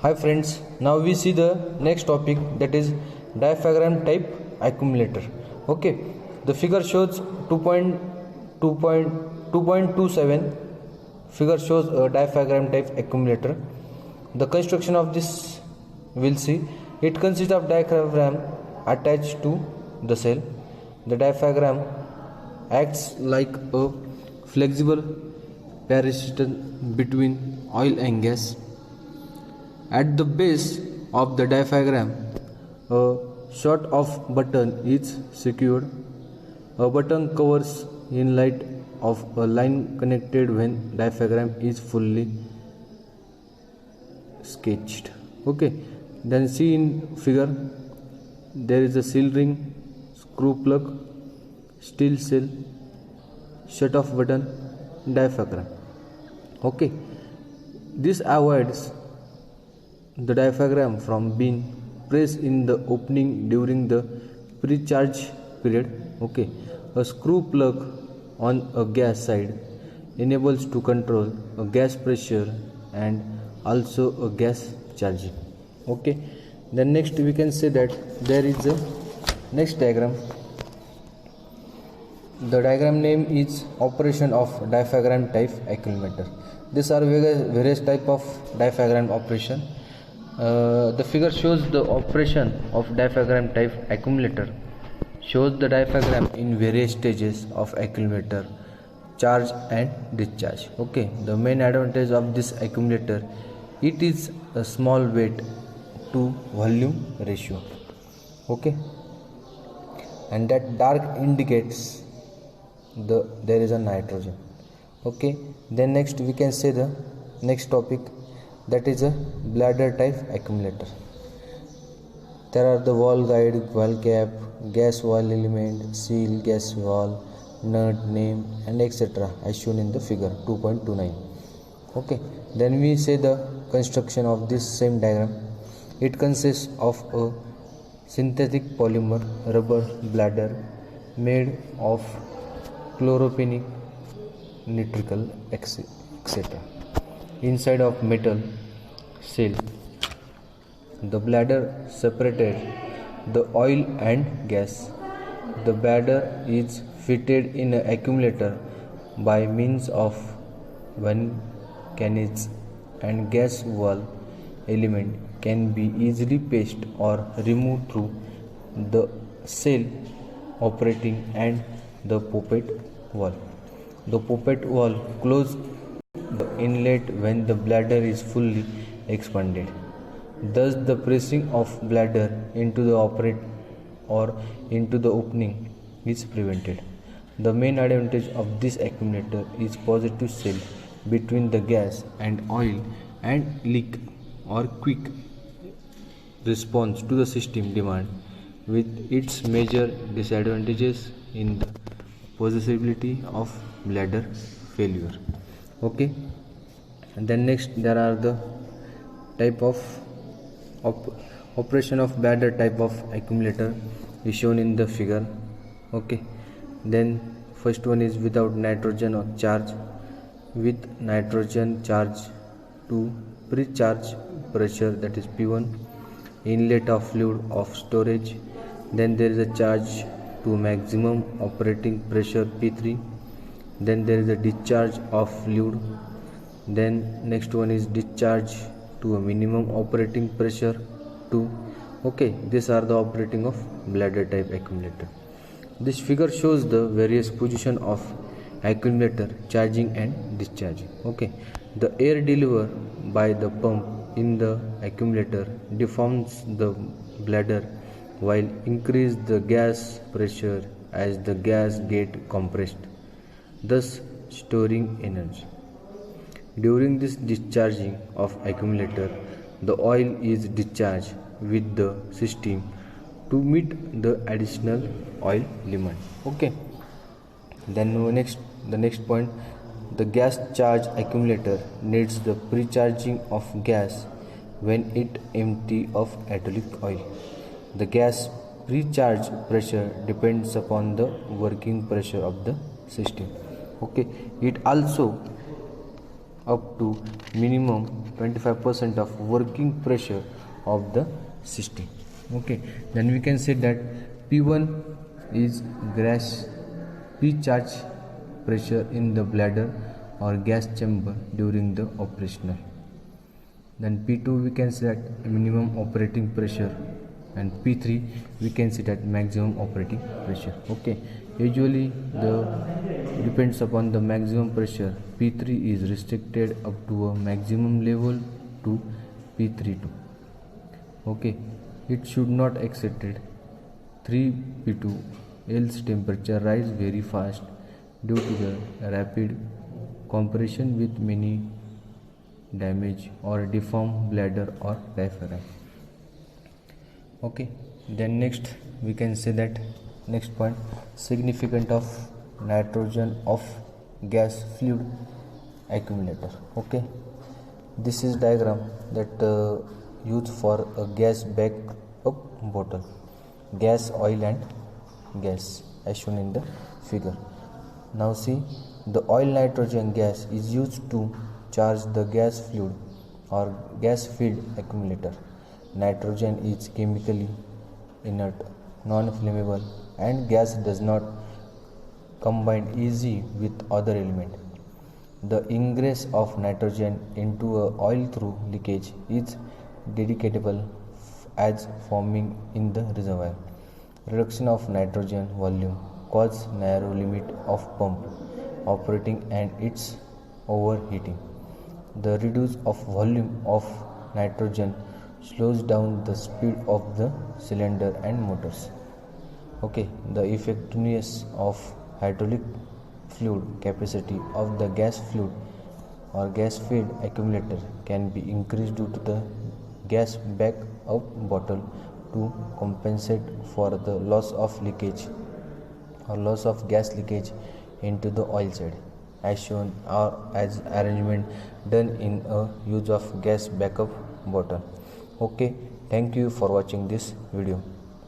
Hi friends, now we see the next topic, that is diaphragm type accumulator. Okay, the figure shows 2.27 figure shows a diaphragm type accumulator. The construction of this we'll see. It consists of diaphragm attached to the cell. The diaphragm acts like a flexible parasitic between oil and gas. At the base of the diaphragm, a sort of button is secured. A button covers inlet of a line connected when diaphragm is fully sketched. Okay, then see in figure, there is a seal ring, screw plug, steel cell, shut off button, diaphragm. Okay, this avoids the diaphragm from being pressed in the opening during the pre-charge period. Okay, a screw plug on a gas side enables to control a gas pressure and also a gas charging. Okay, then next we can say that there is a next diagram. The diagram name is operation of diaphragm type accumulator. These are various type of diaphragm operation. The figure shows the operation of diaphragm type accumulator. Shows the diaphragm in various stages of accumulator, charge and discharge. Okay, the main advantage of this accumulator, it is a small weight to volume ratio. Okay, and that dark indicates there is a nitrogen. Okay, then next we can say the next topic, that is a bladder type accumulator. There are the valve guide, valve cap, gas valve element, seal, gas valve, nut, name and etc. as shown in the figure 2.29. Okay, then we say the construction of this same diagram. It consists of a synthetic polymer rubber bladder made of chloropenic, nitrical, etc. Inside of metal cell, the bladder separated the oil and gas. The bladder is fitted in an accumulator by means of one canage, and gas valve element can be easily placed or removed through the cell operating and the poppet valve. The poppet valve closes the inlet when the bladder is fully expanded. Thus, the pressing of bladder into the operate or into the opening is prevented. The main advantage of this accumulator is positive cell between the gas and oil and leak or quick response to the system demand, with its major disadvantages in the possibility of bladder failure. Okay, and then next there are the type of operation of bladder type of accumulator is shown in the figure. Okay, then first one is without nitrogen or charge, with nitrogen charge to pre-charge pressure, that is P1, inlet of fluid of storage. Then there is a charge to maximum operating pressure P3. Then there is a discharge of fluid. Then next one is discharge to a minimum operating pressure 2. Okay, these are the operating of bladder type accumulator. This figure shows the various position of accumulator charging and discharging. Okay, the air delivered by the pump in the accumulator deforms the bladder, while increase the gas pressure as the gas get compressed, thus storing energy. During this discharging of accumulator, the oil is discharged with the system to meet the additional oil demand. Okay, then the next point, the gas charge accumulator needs the pre-charging of gas when it empty of hydraulic oil. The gas pre-charge pressure depends upon the working pressure of the system. Okay, it also up to minimum 25% of working pressure of the system. Okay, then we can say that P1 is gas pre-charge pressure in the bladder or gas chamber during the operational. Then P2 we can say that minimum operating pressure, and P3 we can say that maximum operating pressure. Okay, usually the depends upon the maximum pressure. P3 is restricted up to a maximum level to P32. Okay, it should not exceed 3 P2, else temperature rise very fast due to the rapid compression with many damage or deform bladder or diaphragm. Okay, then next we can say that next point, significant of nitrogen of gas fluid accumulator. Okay, this is diagram that used for a gas backup bottle, gas, oil and gas as shown in the figure. Now see, the oil nitrogen gas is used to charge the gas fluid or gas filled accumulator. Nitrogen is chemically inert, non-flammable, and gas does not combine easy with other element. The ingress of nitrogen into a oil through leakage is detectable as forming in the reservoir. Reduction of nitrogen volume causes narrow limit of pump operating and its overheating. The reduce of volume of nitrogen slows down the speed of the cylinder and motors. Okay, the effectiveness of hydraulic fluid capacity of the gas fluid or gas filled accumulator can be increased due to the gas backup bottle to compensate for the loss of leakage or loss of gas leakage into the oil side as shown or as arrangement done in a use of gas backup bottle. Okay, thank you for watching this video.